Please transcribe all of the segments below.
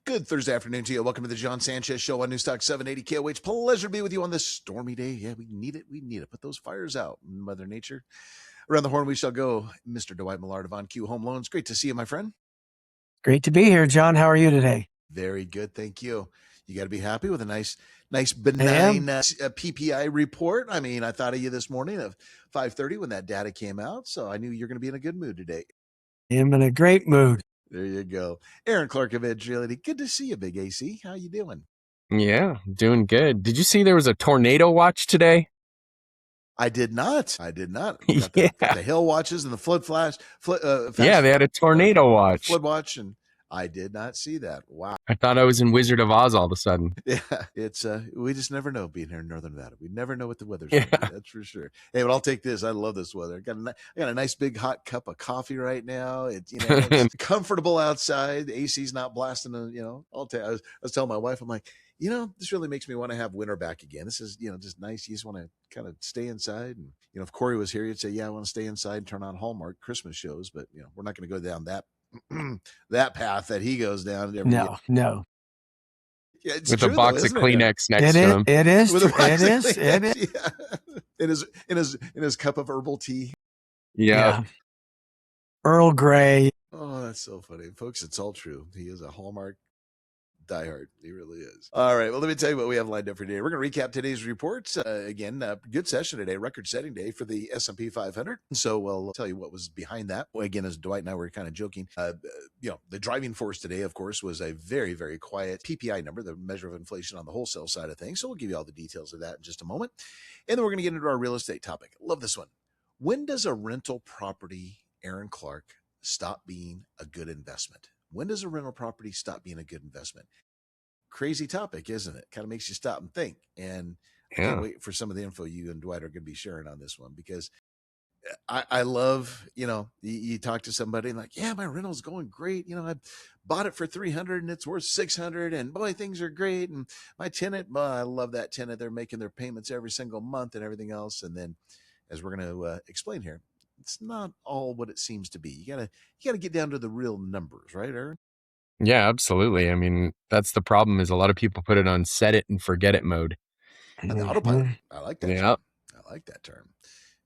Good Thursday afternoon to you. Welcome to the John Sanchez Show on Newstalk 780 KOH. Pleasure to be with you on this stormy day. Yeah, we need it. We need it. Put those fires out, Mother Nature. Around the horn we shall go. Mr. Dwight Millard of On Q Home Loans. Great to see you, my friend. Great to be here, John. How are you today? Very good. Thank you. You got to be happy with a nice benign PPI report. I mean, I thought of you this morning at 5:30 when that data came out, so I knew you're going to be in a good mood today. I'm in a great mood. There you go. Aaron Clark of Edge Realty. Good to see you, Big AC. How you doing? Yeah, doing good. Did you see there was a tornado watch today? I did not. We got the hail watches and the flood flash. Yeah, they had a tornado watch. Flood watch, and I did not see that. Wow. I thought I was in Wizard of Oz all of a sudden. Yeah, it's we just never know being here in Northern Nevada. We never know what the weather's going to be. That's for sure. Hey, but I'll take this. I love this weather. I got a nice big hot cup of coffee right now. It's comfortable outside. The AC's not blasting. I was telling my wife, I'm like, this really makes me want to have winter back again. This is, just nice. You just want to kind of stay inside. And, if Corey was here, he'd say, yeah, I want to stay inside and turn on Hallmark Christmas shows. But, we're not going to go down that path that he goes down. No. Yeah, with a box of Kleenex next to him. It is. Yeah. In his cup of herbal tea. Yeah. Earl Grey. Oh, that's so funny. Folks, it's all true. He is a Hallmark diehard. He really is. All right. Well, let me tell you what we have lined up for today. We're going to recap today's reports. Again, good session today, record-setting day for the S&P 500. So we'll tell you what was behind that. Again, as Dwight and I were kind of joking, the driving force today, of course, was a very, very quiet PPI number, the measure of inflation on the wholesale side of things. So we'll give you all the details of that in just a moment. And then we're going to get into our real estate topic. Love this one. When does a rental property, Aaron Clark, stop being a good investment? When does a rental property stop being a good investment? Crazy topic, isn't it? Kind of makes you stop and think. And I can't wait for some of the info you and Dwight are going to be sharing on this one, because I love, you talk to somebody and like, yeah, my rental's going great. I bought it for $300 and it's worth $600, and boy, things are great. And my tenant, I love that tenant. They're making their payments every single month and everything else. And then, as we're going to explain here, it's not all what it seems to be. You gotta get down to the real numbers, right, Aaron? Yeah, absolutely. I mean, that's the problem, is a lot of people put it on set it and forget it mode. And the autopilot. I like that. Yep. I like that term.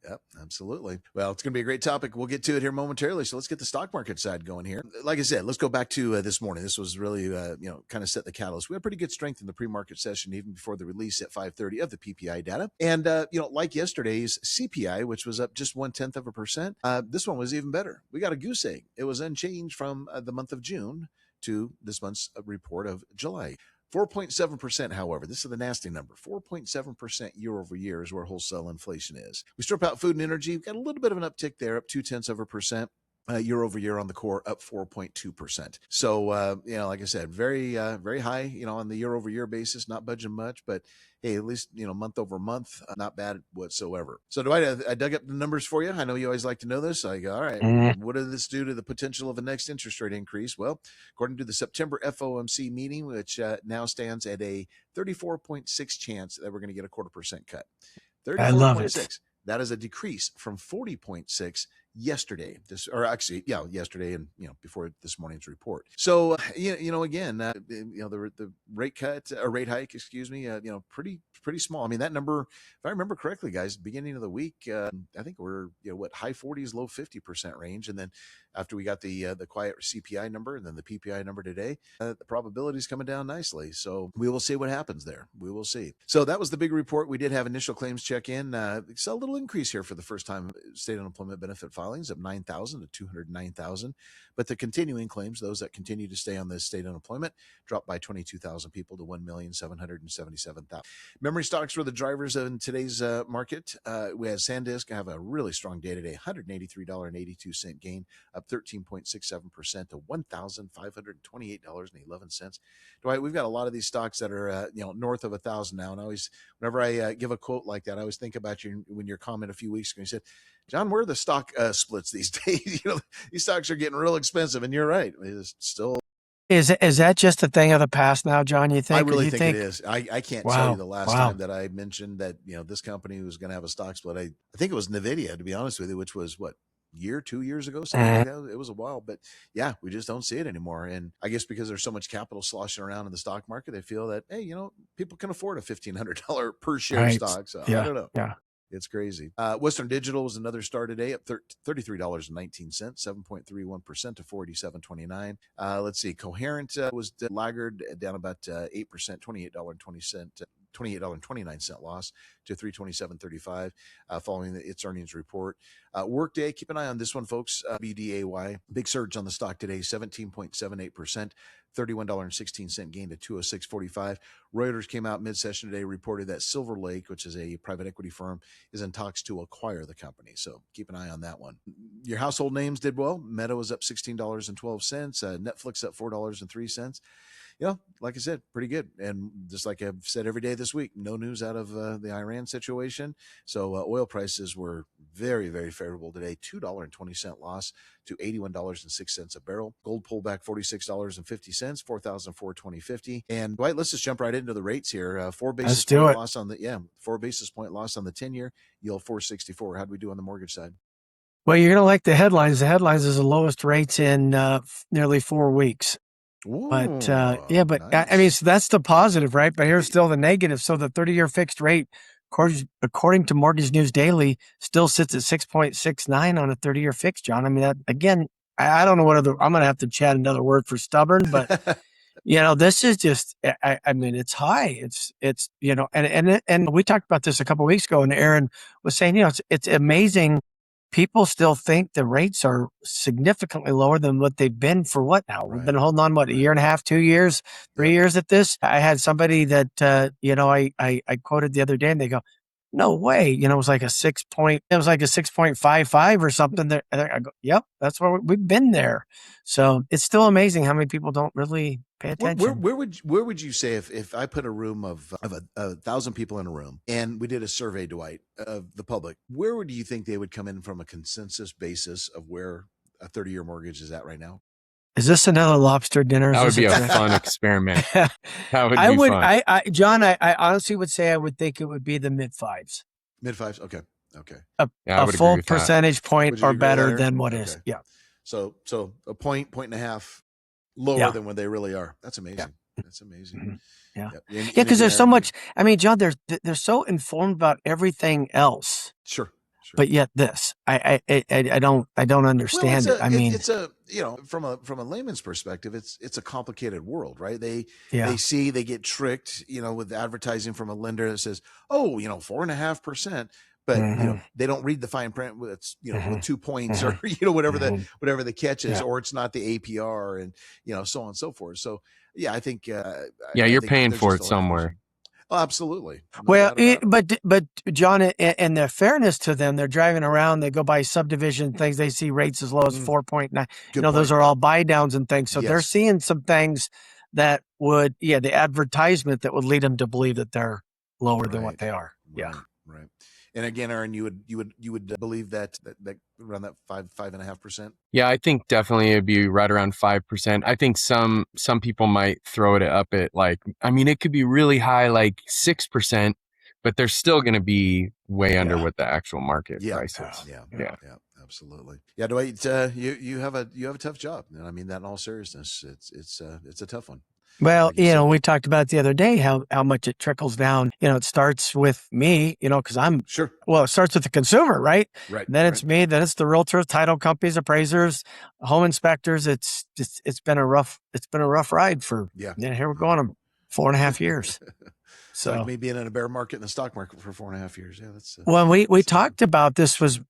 Yep, absolutely. Well, it's going to be a great topic. We'll get to it here momentarily. So let's get the stock market side going here. Like I said, let's go back to this morning. This was really, kind of set the catalyst. We had pretty good strength in the pre-market session, even before the release at 5:30 of the PPI data. And, like yesterday's CPI, which was up just 0.1%, this one was even better. We got a goose egg. It was unchanged from the month of June to this month's report of July. 4.7%, however, this is the nasty number. 4.7% year over year is where wholesale inflation is. We strip out food and energy. We've got a little bit of an uptick there, up 0.2%. Year over year on the core, up 4.2%. So, like I said, very, very high, on the year over year basis, not budging much, but hey, at least, month over month, not bad whatsoever. So Dwight, I dug up the numbers for you. I know you always like to know this. I go, all right, what does this do to the potential of a next interest rate increase? Well, according to the September FOMC meeting, which now stands at a 34.6 chance that we're going to get a 0.25% cut. 34.6. I love it. That is a decrease from 40.6 yesterday. Yesterday, and before this morning's report. So again, the rate cut or rate hike, pretty small. I mean, that number, if I remember correctly, guys, beginning of the week, I think we're high 40s, low 50% range, and then after we got the quiet CPI number and then the PPI number today, the probability is coming down nicely. So we will see what happens there. We will see. So that was the big report. We did have initial claims check in. Saw a little increase here for the first time. State unemployment benefit filings of 9,000 to 209,000. But the continuing claims, those that continue to stay on the state unemployment, dropped by 22,000 people to 1,777,000. Memory stocks were the drivers in today's market. We had SanDisk have a really strong day today, $183.82 gain, up 13.67% to $1,528.11. Dwight, we've got a lot of these stocks that are north of 1,000 now. And whenever I give a quote like that, I always think about you when your comment a few weeks ago. You said, John, where are the stock splits these days? These stocks are getting real expensive, and you're right. It's still. Is that just a thing of the past now, John? You think? I really think it is. I can't tell you the last time that I mentioned that this company was going to have a stock split. I think it was NVIDIA, to be honest with you, which was what, year, 2 years ago, something like that. It was a while, but yeah, we just don't see it anymore. And I guess because there's so much capital sloshing around in the stock market, they feel that, hey, people can afford a $1,500 per share Right. stock. So Yeah. I don't know. Yeah. It's crazy. Western Digital was another star today at $33.19, 7.31% to 47.29. Let's see. Coherent was laggard, down about 8%, $28.29 loss to 327.35 following its earnings report. Workday, keep an eye on this one, folks. BDAY, big surge on the stock today, 17.78%. $31.16 gain to 206.45. Reuters came out mid-session today, reported that Silver Lake, which is a private equity firm, is in talks to acquire the company. So keep an eye on that one. Your household names did well. Meta was up $16.12. Netflix up $4.03. Like I said, pretty good. And just like I've said every day this week, no news out of the Iran situation. So oil prices were very, very favorable today. $2.20 loss to $81.06 a barrel. Gold pulled back $46.50, 4,420.50. And Dwight, let's just jump right into the rates here. 4 basis point loss on the 4 basis point loss on the 10-year, yield 4.64. How do we do on the mortgage side? Well, you're going to like the headlines. The headlines is the lowest rates in nearly 4 weeks. Ooh, but nice. I mean, so that's the positive, right? But here's still the negative. So the 30-year fixed rate, according to Mortgage News Daily, still sits at 6.69 on a 30-year fixed, John. I mean, that again, I don't know what other, I'm going to have to chat another word for stubborn, but this is just, I mean, it's high. It's, and we talked about this a couple of weeks ago, and Aaron was saying, it's amazing. People still think the rates are significantly lower than what they've been for what now? We've been holding on, a year and a half, 2 years, 3 years at this. I had somebody that, I quoted the other day, and they go, no way. It was like a 6.55 or something there. I go, yep, that's where we've been there. So it's still amazing how many people don't really pay attention. Where would you say if I put a room of 1,000 people in a room and we did a survey, Dwight, of the public, where would you think they would come in from a consensus basis of where a 30-year mortgage is at right now? Is this another lobster dinner? That would be a fun experiment. That would be fun. John, I honestly would say I would think it would be the mid-5s. Mid-5s? Okay. A full percentage point or better than what is. Yeah. So a point and a half lower than what they really are. That's amazing. Yeah. That's amazing. Mm-hmm. Yeah. Yeah, because there's so much. I mean, John, they're so informed about everything else. Sure. But yet this, I don't understand it. I mean, it's a from a layman's perspective, it's a complicated world, right? They get tricked, with advertising from a lender that says, 4.5%. But they don't read the fine print with with 2 points or whatever the catch is, or it's not the APR and so on and so forth. So yeah, I think you're paying for it somewhere. Oh, absolutely. No but John, and the fairness to them, they're driving around, they go by subdivision things, they see rates as low as 4.9. Those are all buy downs and things. So they're seeing some things that would, the advertisement that would lead them to believe that they're lower than what they are. Right. And again, Aaron, you would believe that around that 5.5%? Yeah, I think definitely it'd be right around 5%. I think some people might throw it up at it could be really high, like 6%, but they're still going to be way under what the actual market price is. Yeah, absolutely. Yeah, Dwight, you have a tough job, and I mean that in all seriousness. It's a tough one. Well, we talked about it the other day, how much it trickles down. It starts with me, because I'm sure. Well, it starts with the consumer, right? Right. Then it's me. Then it's the realtors, title companies, appraisers, home inspectors. It's been a rough ride for. Here we're going on 4.5 years. So like me being in a bear market in the stock market for 4.5 years. Yeah, that's. When we talked about this has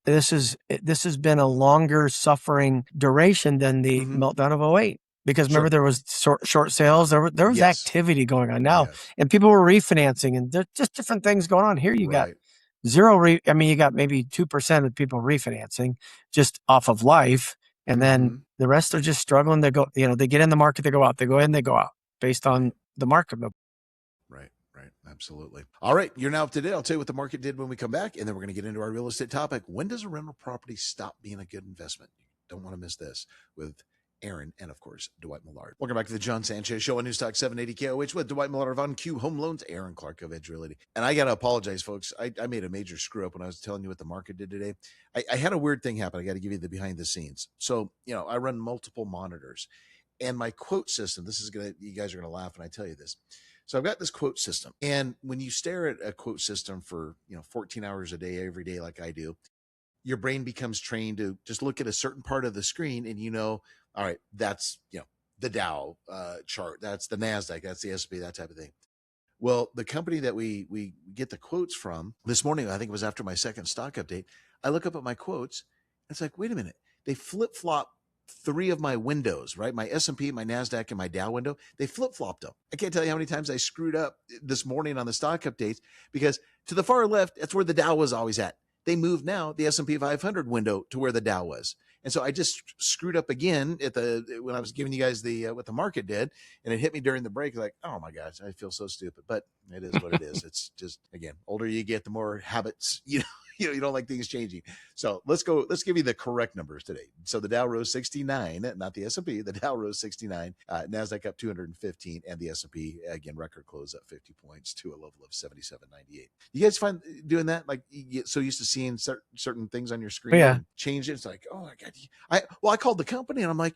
been a longer suffering duration than the meltdown of 2008. Because remember, there was short sales. There was activity going on now, and people were refinancing, and there's just different things going on. Here you got zero. You got maybe 2% of people refinancing just off of life, and then the rest are just struggling. They go, they get in the market, they go out, they go in, they go out, based on the market. Right. Absolutely. All right, you're now up to date. I'll tell you what the market did when we come back, and then we're going to get into our real estate topic. When does a rental property stop being a good investment? You don't want to miss this with Aaron, and of course, Dwight Millard. Welcome back to the John Sanchez Show on News Talk 780 KOH with Dwight Millard of On Q Home Loans, Aaron Clark of Edge Realty. And I got to apologize, folks. I made a major screw up when I was telling you what the market did today. I had a weird thing happen. I got to give you the behind the scenes. So, I run multiple monitors. And my quote system, you guys are going to laugh when I tell you this. So I've got this quote system. And when you stare at a quote system for, 14 hours a day, every day, like I do, your brain becomes trained to just look at a certain part of the screen and all right, that's, the Dow chart, that's the NASDAQ, that's the S&P, that type of thing. Well, the company that we get the quotes from this morning, I think it was after my second stock update, I look up at my quotes. It's like, wait a minute, they flip-flop 3 of my windows, right? My S&P, my NASDAQ, and my Dow window, they flip-flopped them. I can't tell you how many times I screwed up this morning on the stock updates because to the far left, that's where the Dow was always at. They moved now the S&P 500 window to where the Dow was. And so I just screwed up again when I was giving you guys what the market did, and it hit me during the break. Like, oh my gosh, I feel so stupid, but it is what it is. It's just, again, older you get, the more habits, you don't like things changing. So let's give you the correct numbers today. So the Dow rose 69, not the S&P, the Dow rose 69, NASDAQ up 215, and the S&P, again, record close up 50 points to a level of 77.98. You guys find doing that? Like you get so used to seeing certain things on your screen and change it. It's like, oh my God. I called the company and I'm like,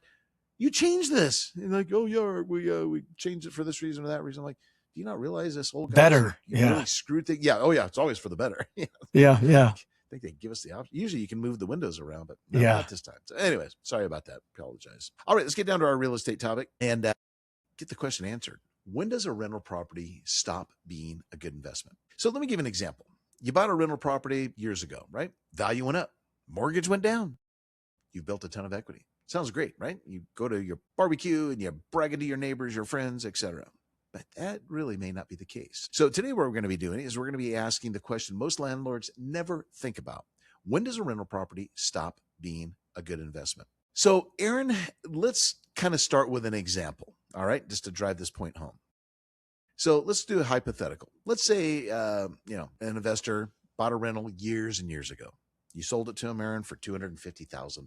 you changed this. And like, oh yeah, we changed it for this reason or that reason. I'm like, do you not realize this whole better? Really screwed things? Yeah. Oh yeah. It's always for the better. Yeah. I think they give us the option. Usually you can move the windows around, but not this time. So anyways, sorry about that. Apologize. All right, let's get down to our real estate topic and get the question answered. When does a rental property stop being a good investment? So let me give an example. You bought a rental property years ago, right? Value went up. Mortgage went down. You built a ton of equity. Sounds great, right? You go to your barbecue and you're bragging to your neighbors, your friends, etc. But that really may not be the case. So today what we're going to be doing is we're going to be asking the question most landlords never think about. When does a rental property stop being a good investment? So Aaron, let's kind of start with an example, all right, just to drive this point home. So let's do a hypothetical. Let's say, an investor bought a rental years and years ago. You sold it to him, Aaron, for $250,000.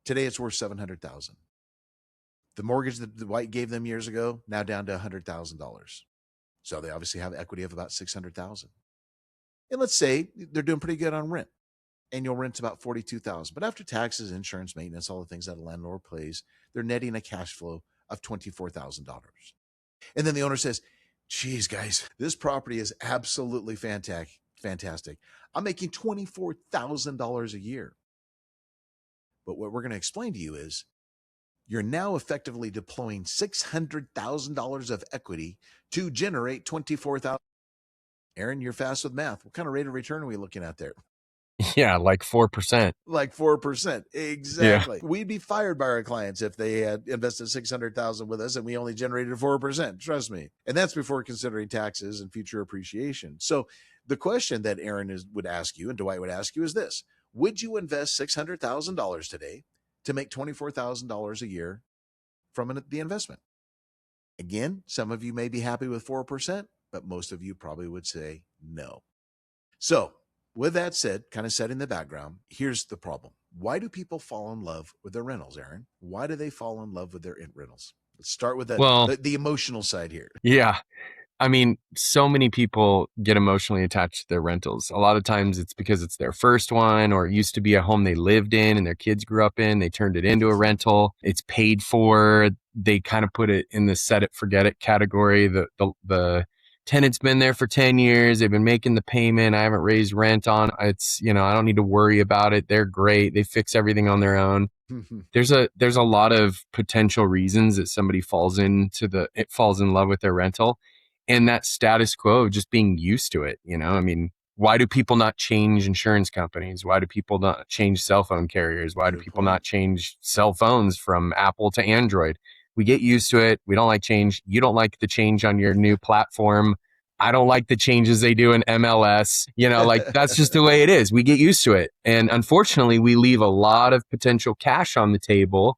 Today it's worth $700,000. The mortgage that Dwight gave them years ago, now down to $100,000. So they obviously have equity of about $600,000. And let's say they're doing pretty good on rent. Annual rent's about $42,000. But after taxes, insurance, maintenance, all the things that a landlord pays, they're netting a cash flow of $24,000. And then the owner says, geez, guys, this property is absolutely fantastic. I'm making $24,000 a year. But what we're going to explain to you is you're now effectively deploying $600,000 of equity to generate $24,000. Aaron, you're fast with math. What kind of rate of return are we looking at there? Yeah, like 4%. Like 4%. Exactly. Yeah. We'd be fired by our clients if they had invested $600,000 with us and we only generated 4%. Trust me. And that's before considering taxes and future appreciation. So the question that Aaron would ask you and Dwight would ask you is this: would you invest $600,000 today to make $24,000 a year from the investment? Again, some of you may be happy with 4%, but most of you probably would say no. So with that said, kind of setting the background, here's the problem. Why do people fall in love with their rentals, Aaron? Why do they fall in love with their rentals? Let's start with the emotional side here. Yeah. I mean, so many people get emotionally attached to their rentals. A lot of times it's because it's their first one, or it used to be a home they lived in and their kids grew up in. They turned it into a rental. It's paid for. They kind of put it in the set it, forget it category. The tenant's been there for 10 years. They've been making the payment. I haven't raised rent on. It's, I don't need to worry about it. They're great. They fix everything on their own. There's a lot of potential reasons that somebody falls in love with their rental. And that status quo of just being used to it, I mean, why do people not change insurance companies? Why do people not change cell phone carriers? Why do people not change cell phones from Apple to Android? We get used to it. We don't like change. You don't like the change on your new platform. I don't like the changes they do in MLS. That's just the way it is. We get used to it. And unfortunately, we leave a lot of potential cash on the table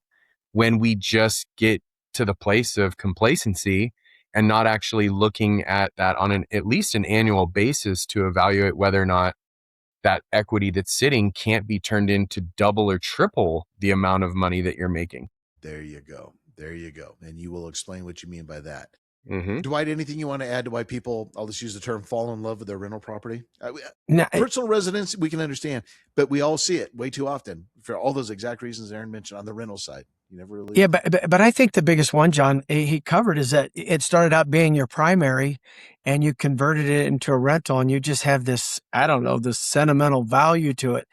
when we just get to the place of complacency and not actually looking at that on at least an annual basis to evaluate whether or not that equity that's sitting can't be turned into double or triple the amount of money that you're making. There you go. There you go. And you will explain what you mean by that. Mm-hmm. Dwight, anything you want to add to why people, I'll just use the term, fall in love with their rental property? No, Personal residence, we can understand, but we all see it way too often for all those exact reasons Aaron mentioned on the rental side. You never really. yeah, but I think the biggest one, John, he covered is that it started out being your primary and you converted it into a rental and you just have this, I don't know, this sentimental value to it.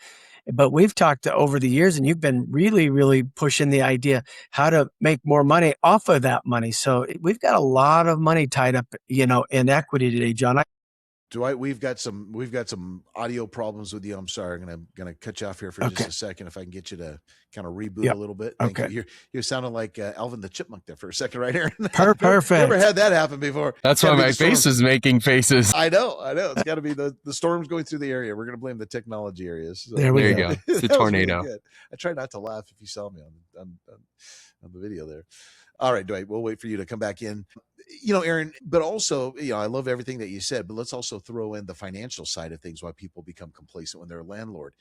But we've talked over the years and you've been really, really pushing the idea how to make more money off of that money. So we've got a lot of money tied up, in equity today, John. Dwight, we've got some audio problems with you. I'm sorry. I'm gonna cut you off here for just a second. If I can get you to kind of reboot a little bit. Thank you. You're sounding like Alvin the Chipmunk there for a second, right here. Perfect. Never had that happen before. That's why my face is making faces. I know. It's got to be the storms going through the area. We're gonna blame the technology areas. So, there you go. It's a tornado. Really I try not to laugh if you saw me on the video there. All right, Dwight, we'll wait for you to come back in. Aaron, but also, I love everything that you said, but let's also throw in the financial side of things, why people become complacent when they're a landlord.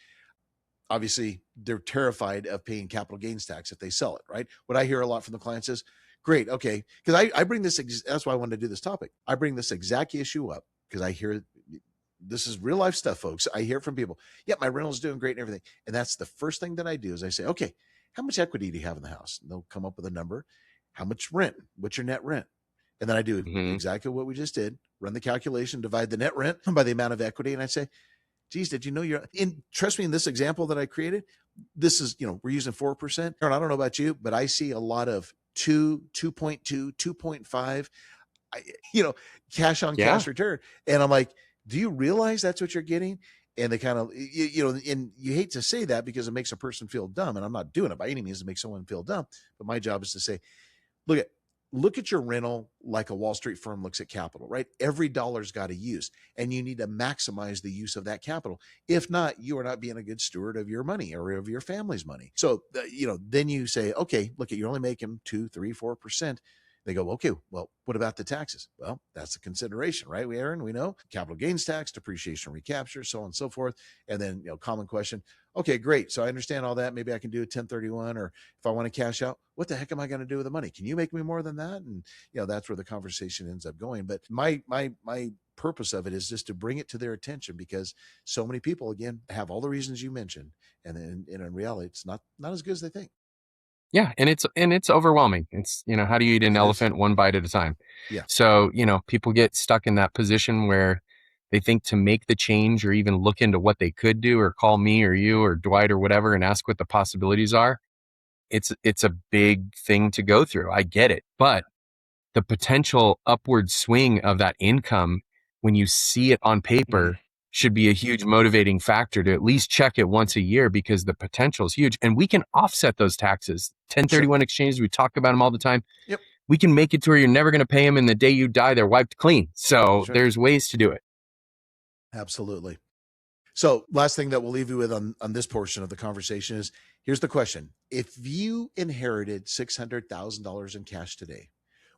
Obviously, they're terrified of paying capital gains tax if they sell it, right? What I hear a lot from the clients is, great, okay, because I bring this, that's why I wanted to do this topic. I bring this exact issue up because I hear, this is real life stuff, folks. I hear from people, yeah, my rental's doing great and everything. And that's the first thing that I do is I say, okay, how much equity do you have in the house? And they'll come up with a number. How much rent? What's your net rent? And then I do exactly what we just did, run the calculation, divide the net rent by the amount of equity. And I say, geez, did you know trust me, in this example that I created, this is, we're using 4%. Aaron, I don't know about you, but I see a lot of 2.2, 2.5, cash on cash return. And I'm like, do you realize that's what you're getting? And they kind of, and you hate to say that because it makes a person feel dumb. And I'm not doing it by any means to make someone feel dumb. But my job is to say, look at your rental like a Wall Street firm looks at capital, right? Every dollar's got a use, and you need to maximize the use of that capital. If not, you are not being a good steward of your money or of your family's money. So, then you say, okay, look, you're only making 2, 3, 4%. They go, okay, well, what about the taxes? Well, that's a consideration, right? Aaron, we know capital gains tax, depreciation, recapture, so on and so forth. And then, common question. Okay, great. So I understand all that. Maybe I can do a 1031, or if I want to cash out, what the heck am I going to do with the money? Can you make me more than that? And, that's where the conversation ends up going. But my purpose of it is just to bring it to their attention, because so many people, again, have all the reasons you mentioned. And in reality, it's not as good as they think. Yeah. And it's overwhelming. It's, how do you eat an elephant one bite at a time? Yeah. So, people get stuck in that position where they think to make the change or even look into what they could do, or call me or you or Dwight or whatever and ask what the possibilities are. It's a big thing to go through. I get it. But the potential upward swing of that income, when you see it on paper, should be a huge motivating factor to at least check it once a year, because the potential is huge. And we can offset those taxes. 1031 exchanges, we talk about them all the time. Yep. We can make it to where you're never going to pay them, and the day you die, they're wiped clean. So there's ways to do it. Absolutely. So last thing that we'll leave you with on this portion of the conversation is, here's the question. If you inherited $600,000 in cash today,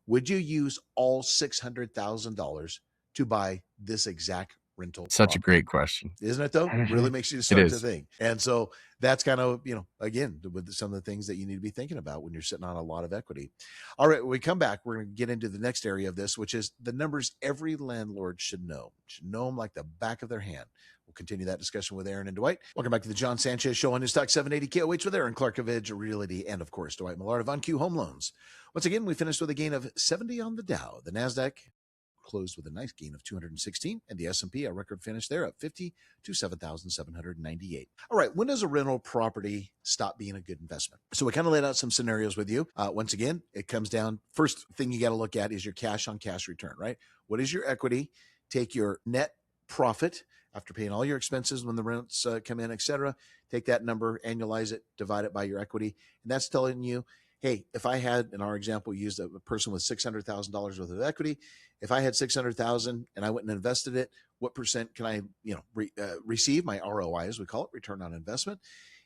would you use all $600,000 to buy this exact rental Such property? a great question. Isn't it, though? Mm-hmm. Really makes you start to think. And so that's kind of, again, with some of the things that you need to be thinking about when you're sitting on a lot of equity. All right, when we come back, we're going to get into the next area of this, which is the numbers every landlord should know them like the back of their hand. We'll continue that discussion with Aaron and Dwight. Welcome back to the John Sanchez Show on Newstalk 780 KOH with Aaron Clark of Edge Realty, and of course, Dwight Millard of On-Q Home Loans. Once again, we finished with a gain of 70 on the Dow. The NASDAQ closed with a nice gain of 216, and the S&P, a record finish there at 50 to 7,798. All right, when does a rental property stop being a good investment? So we kind of laid out some scenarios with you. Once again, it comes down, first thing you got to look at is your cash on cash return, right? What is your equity? Take your net profit after paying all your expenses when the rents come in, et cetera. Take that number, annualize it, divide it by your equity. And that's telling you, hey, if I had, in our example, used a person with $600,000 worth of equity, if I had $600,000 and I went and invested it, what percent can I, receive? My ROI, as we call it, return on investment.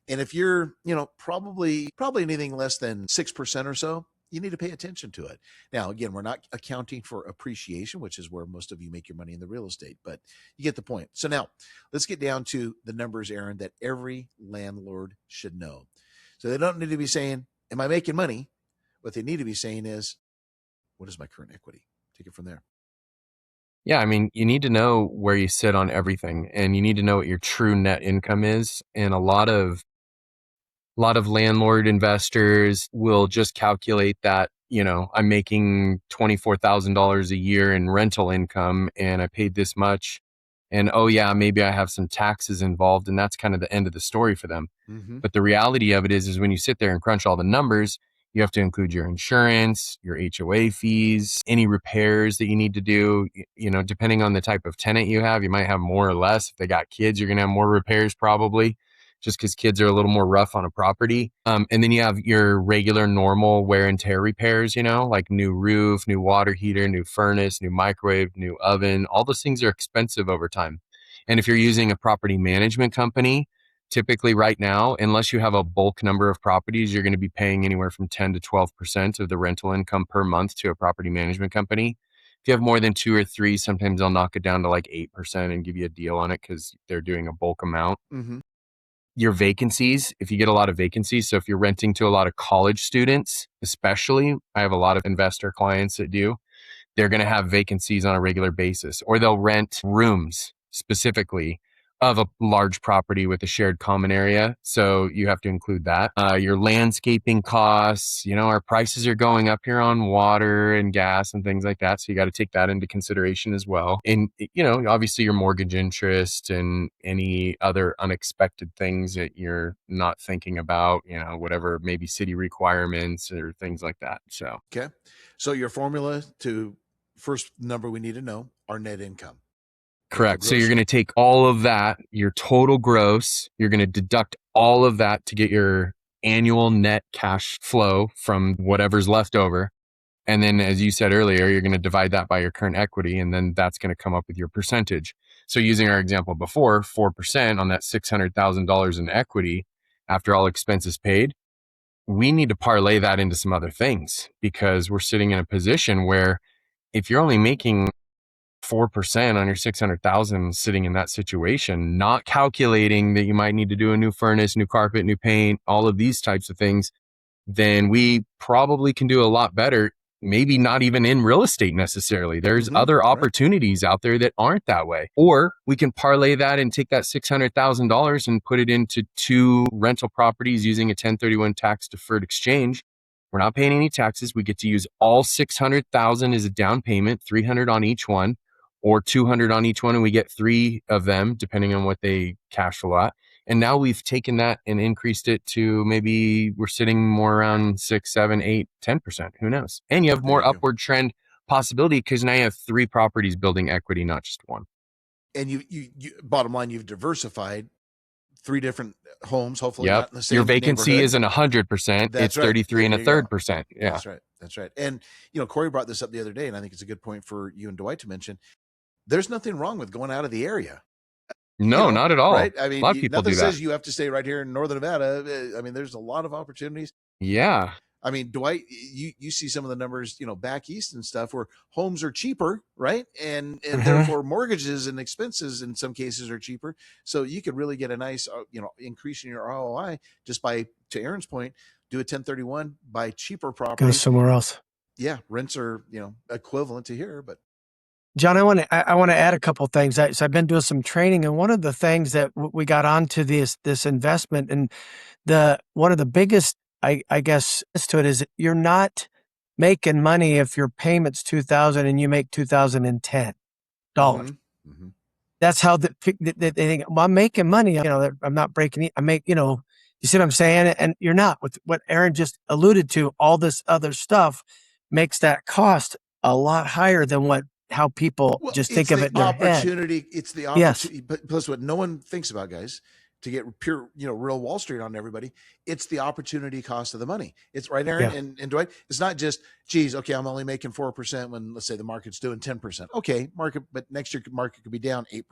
And if you're, probably anything less than 6% or so, you need to pay attention to it. Now, again, we're not accounting for appreciation, which is where most of you make your money in the real estate, but you get the point. So now let's get down to the numbers, Aaron, that every landlord should know. So they don't need to be saying, am I making money? What they need to be saying is, what is my current equity? Take it from there. Yeah, I mean, you need to know where you sit on everything, and you need to know what your true net income is. And a lot of landlord investors will just calculate that, I'm making $24,000 a year in rental income and I paid this much. And oh yeah, maybe I have some taxes involved, and that's kind of the end of the story for them. Mm-hmm. But the reality of it is when you sit there and crunch all the numbers, you have to include your insurance, your HOA fees, any repairs that you need to do. Depending on the type of tenant you have, you might have more or less. If they got kids, you're going to have more repairs probably, just because kids are a little more rough on a property. And then you have your regular normal wear and tear repairs, like new roof, new water heater, new furnace, new microwave, new oven. All those things are expensive over time. And if you're using a property management company, typically right now, unless you have a bulk number of properties, you're going to be paying anywhere from 10 to 12% of the rental income per month to a property management company. If you have more than 2 or 3, sometimes they'll knock it down to like 8% and give you a deal on it because they're doing a bulk amount. Mm-hmm. Your vacancies, if you get a lot of vacancies, so if you're renting to a lot of college students, especially, I have a lot of investor clients that do, they're going to have vacancies on a regular basis, or they'll rent rooms specifically of a large property with a shared common area. So you have to include that. Your landscaping costs, our prices are going up here on water and gas and things like that. So you got to take that into consideration as well. And, obviously your mortgage interest and any other unexpected things that you're not thinking about, whatever, maybe city requirements or things like that. So, okay. So your formula to first number we need to know, our net income. Correct. So you're going to take all of that, your total gross, you're going to deduct all of that to get your annual net cash flow from whatever's left over. And then, as you said earlier, you're going to divide that by your current equity, and then that's going to come up with your percentage. So using our example before, 4% on that $600,000 in equity after all expenses paid, we need to parlay that into some other things, because we're sitting in a position where if you're only making 4% on your 600,000 sitting in that situation, not calculating that you might need to do a new furnace, new carpet, new paint, all of these types of things, then we probably can do a lot better. Maybe not even in real estate necessarily. There's other opportunities out there that aren't that way. Or we can parlay that and take that $600,000 and put it into 2 rental properties using a 1031 tax deferred exchange. We're not paying any taxes. We get to use all 600,000 as a down payment, 300 on each one, or 200 on each one, and we get 3 of them depending on what they cash flow at. And now we've taken that and increased it to maybe we're sitting more around 6, 7, 8, 10%. Who knows? And you have more upward trend possibility because now you have 3 properties building equity, not just one. And you bottom line, you've diversified 3 different homes, hopefully not in the same Your vacancy isn't 100%. It's 33 and a third percent. Yeah. That's right. And, Corey brought this up the other day, and I think it's a good point for you and Dwight to mention. There's nothing wrong with going out of the area. No, not at all. Right? I mean, a lot of people nothing do says that. you have to stay right here in Northern Nevada. I mean, there's a lot of opportunities. Yeah. I mean, Dwight, you see some of the numbers, back east and stuff where homes are cheaper, right? And therefore mortgages and expenses in some cases are cheaper. So you could really get a nice, increase in your ROI just by, to Aaron's point, do a 1031, buy cheaper property. Go somewhere else. Yeah, rents are, equivalent to here, but. John, I want to add a couple of things. So I've been doing some training, and one of the things that we got onto this investment, and one of the biggest, I guess, to it is you're not making money if your payment's $2,000 and you make $2,010. Mm-hmm. That's how they think. Well, I'm making money. I'm not breaking. I make. You see what I'm saying? And you're not. With what Aaron just alluded to, all this other stuff makes that cost a lot higher than how people just think of it in their opportunity. Head. It's the opportunity. Yes. But plus what no one thinks about, guys, to get pure, real Wall Street on everybody, it's the opportunity cost of the money. It's right, Aaron and Dwight. It's not just, geez, okay, I'm only making 4% when, let's say, the market's doing 10%. Okay, but next year market could be down 8%.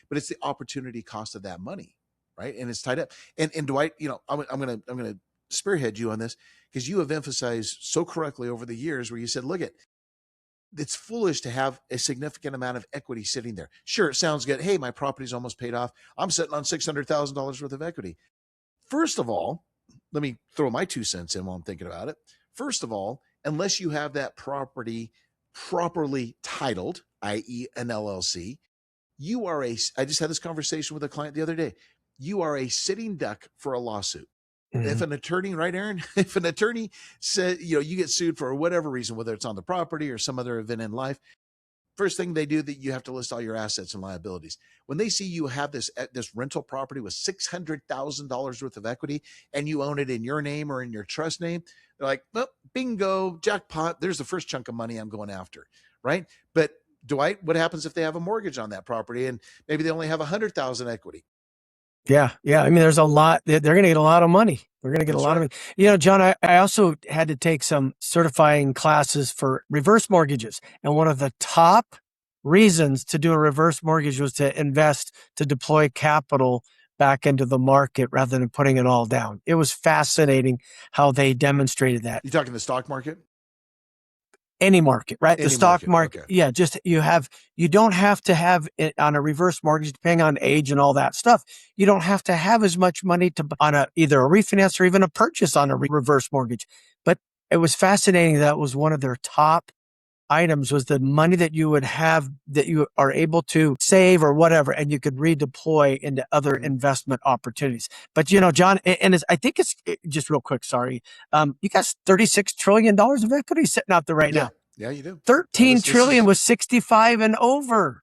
But it's the opportunity cost of that money, right? And it's tied up. And Dwight, I'm gonna spearhead you on this because you have emphasized so correctly over the years where you said, look it's foolish to have a significant amount of equity sitting there. Sure, it sounds good. Hey, my property's almost paid off. I'm sitting on $600,000 worth of equity. First of all, let me throw my 2 cents in while I'm thinking about it. First of all, unless you have that property properly titled, i.e. an LLC, I just had this conversation with a client the other day. You are a sitting duck for a lawsuit. If an attorney, right, Aaron? If an attorney said, you get sued for whatever reason, whether it's on the property or some other event in life, first thing they do, that you have to list all your assets and liabilities. When they see you have this rental property with $600,000 worth of equity and you own it in your name or in your trust name, they're like, well, bingo, jackpot. There's the first chunk of money I'm going after, right? But Dwight, what happens if they have a mortgage on that property and maybe they only have 100,000 equity? Yeah. I mean, there's a lot. They're going to get a lot of money. They're going to get a lot of money. John, I also had to take some certifying classes for reverse mortgages. And one of the top reasons to do a reverse mortgage was to invest, to deploy capital back into the market rather than putting it all down. It was fascinating how they demonstrated that. You talking the stock market? Any market, right? The stock market. Okay. Yeah. Just you don't have to have it on a reverse mortgage, depending on age and all that stuff. You don't have to have as much money on either a refinance or even a purchase on a reverse mortgage. But it was fascinating. That was one of their top items, was the money that you would have that you are able to save or whatever, and you could redeploy into other investment opportunities. But John, and I think it's just real quick. Sorry, you got $36 trillion of equity sitting out there right now. Yeah, you do. 13 trillion was 65 and over.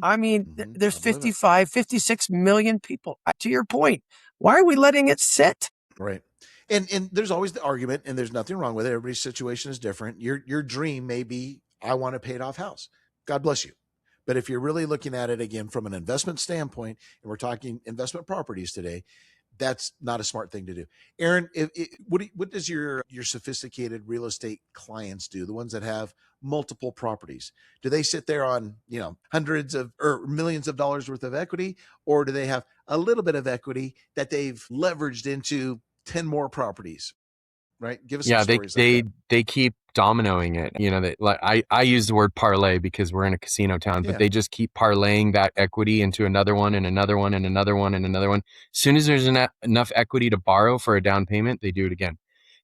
I mean, there's 56 million people. To your point, why are we letting it sit? Right. And there's always the argument, and there's nothing wrong with it. Everybody's situation is different. Your dream may be, I want a paid off house. God bless you. But if you're really looking at it again from an investment standpoint, and we're talking investment properties today, that's not a smart thing to do. Aaron, what does your sophisticated real estate clients do? The ones that have multiple properties, do they sit there on hundreds of or millions of dollars worth of equity, or do they have a little bit of equity that they've leveraged into 10 more properties? Right? Give us some stories. They keep dominoing it. I use the word parlay because we're in a casino town, but they just keep parlaying that equity into another one and another one and another one and another one. As soon as there's enough equity to borrow for a down payment, they do it again.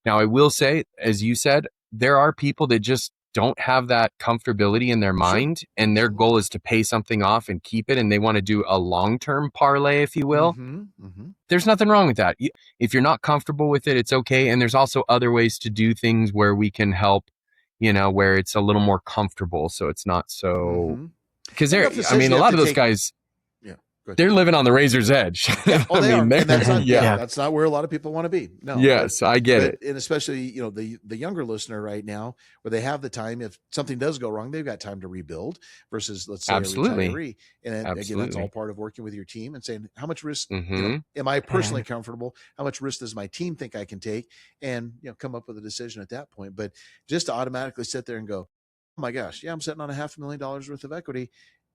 Now, I will say, as you said, there are people that just don't have that comfortability in their mind, and their goal is to pay something off and keep it, and they want to do a long-term parlay, if you will. There's nothing wrong with that. If you're not comfortable with it, it's okay. And there's also other ways to do things where we can help, where it's a little more comfortable, so it's not so, because a lot of those guys, they're living on the razor's edge. Yeah, that's not where a lot of people want to be. No. Yes, I get it. And especially, the younger listener right now, where they have the time, if something does go wrong, they've got time to rebuild versus, let's say, a retiree. And again, that's all part of working with your team and saying, how much risk am I personally comfortable? How much risk does my team think I can take? And, come up with a decision at that point. But just to automatically sit there and go, oh my gosh, I'm sitting on $500,000 worth of equity.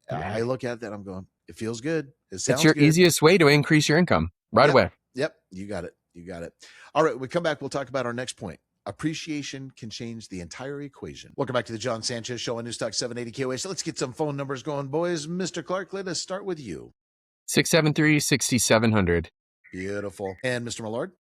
I look at that, I'm going, it feels good. It's your easiest way to increase your income right away. Yep. You got it. All right. When we come back, we'll talk about our next point. Appreciation can change the entire equation. Welcome back to the John Sanchez Show on Newstalk 780 KOH. So let's get some phone numbers going, boys. Mr. Clark, let us start with you. 673-6700. Beautiful. And Mr. Millard?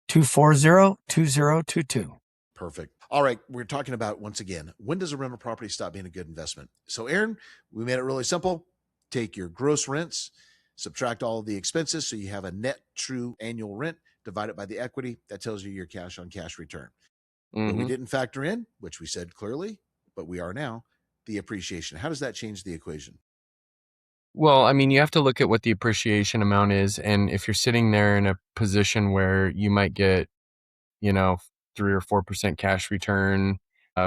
240-2022. Perfect. All right. We're talking about, once again, when does a rental property stop being a good investment? So, Aaron, we made it really simple. Take your gross rents, subtract all of the expenses, so you have a net true annual rent, divide it by the equity. That tells you your cash on cash return. But we didn't factor in, which we said clearly, but we are now, the appreciation. How does that change the equation? Well, you have to look at what the appreciation amount is. And if you're sitting there in a position where you might get, 3 or 4% cash return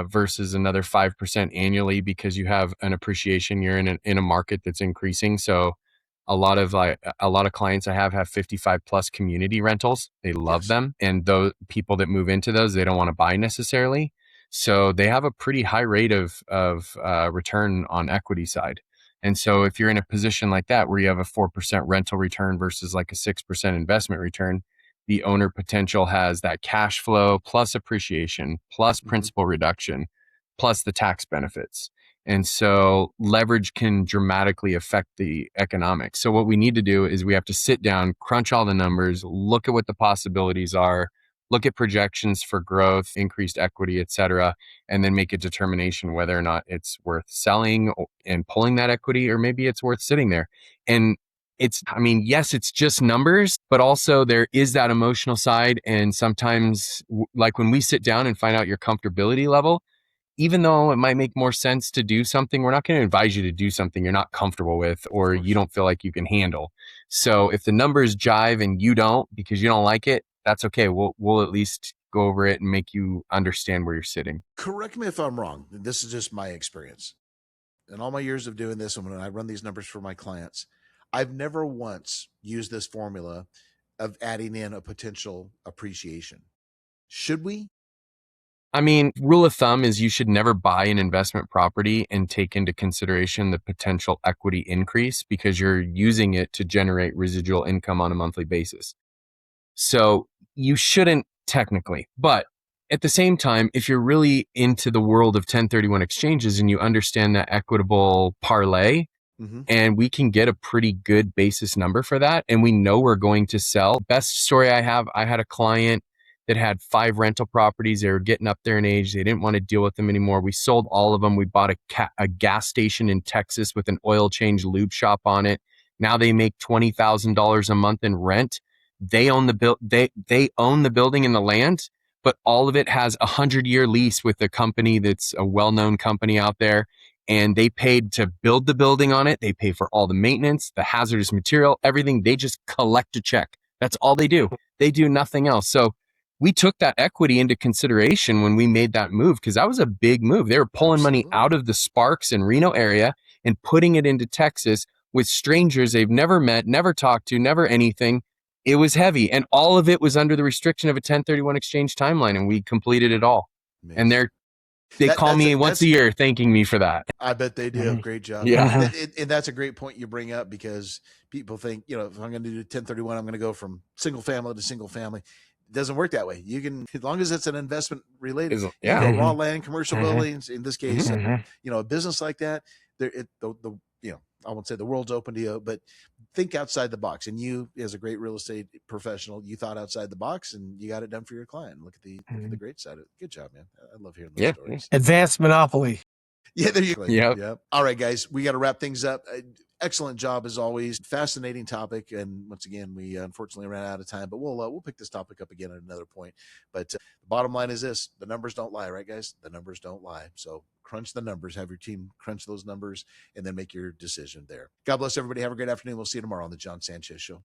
versus another 5% annually because you have an appreciation, you're in a market that's increasing. So a lot of clients I have 55 plus community rentals. They love them. And those people that move into those, they don't want to buy necessarily. So they have a pretty high rate of return on equity side. And so if you're in a position like that, where you have a 4% rental return versus like a 6% investment return, the owner potential has that cash flow plus appreciation plus principal reduction plus the tax benefits. And so leverage can dramatically affect the economics. So what we need to do is we have to sit down, crunch all the numbers, look at what the possibilities are, look at projections for growth, increased equity, et cetera, and then make a determination whether or not it's worth selling and pulling that equity, or maybe it's worth sitting there. And yes, it's just numbers, but also there is that emotional side. And sometimes, like when we sit down and find out your comfortability level, even though it might make more sense to do something, we're not going to advise you to do something you're not comfortable with or you don't feel like you can handle. So if the numbers jive and you don't because you don't like it, that's okay. We'll at least go over it and make you understand where you're sitting. Correct me if I'm wrong. This is just my experience. In all my years of doing this, and when I run these numbers for my clients, I've never once used this formula of adding in a potential appreciation. Should we? I mean, rule of thumb is you should never buy an investment property and take into consideration the potential equity increase because you're using it to generate residual income on a monthly basis. So you shouldn't technically, but at the same time, if you're really into the world of 1031 exchanges and you understand that equitable parlay, and we can get a pretty good basis number for that, and we know we're going to sell. Best story I have, I had a client that had 5 rental properties. They were getting up there in age. They didn't want to deal with them anymore. We sold all of them. We bought a gas station in Texas with an oil change lube shop on it. Now they make $20,000 a month in rent. They own they own the building and the land, but all of it has a 100-year lease with a company that's a well-known company out there. And they paid to build the building on it. They pay for all the maintenance, the hazardous material, everything. They just collect a check. That's all they do. They do nothing else. So we took that equity into consideration when we made that move because that was a big move. They were pulling money out of the Sparks and Reno area and putting it into Texas with strangers they've never met, never talked to, never anything. It was heavy. And all of it was under the restriction of a 1031 exchange timeline. And we completed it all. Amazing. And they call me once a year thanking me for that. I bet they do. Great job. Yeah. And that's a great point you bring up because people think, if I'm going to do 1031, I'm going to go from single family to single fammy. It doesn't work that way. You can, as long as it's an investment related, raw land, commercial buildings, in this case, a business like that, I won't say the world's open to you, but think outside the box. And you, as a great real estate professional, you thought outside the box and you got it done for your client. Look at the great side of it. Good job, man. I love hearing those stories. Advanced monopoly. Yeah, there you go. Yep. All right, guys, we got to wrap things up. Excellent job as always. Fascinating topic, and once again, we unfortunately ran out of time, but we'll pick this topic up again at another point. But the bottom line is this: the numbers don't lie, right, guys? The numbers don't lie. So crunch the numbers. Have your team crunch those numbers, and then make your decision there. God bless everybody. Have a great afternoon. We'll see you tomorrow on the John Sanchez Show.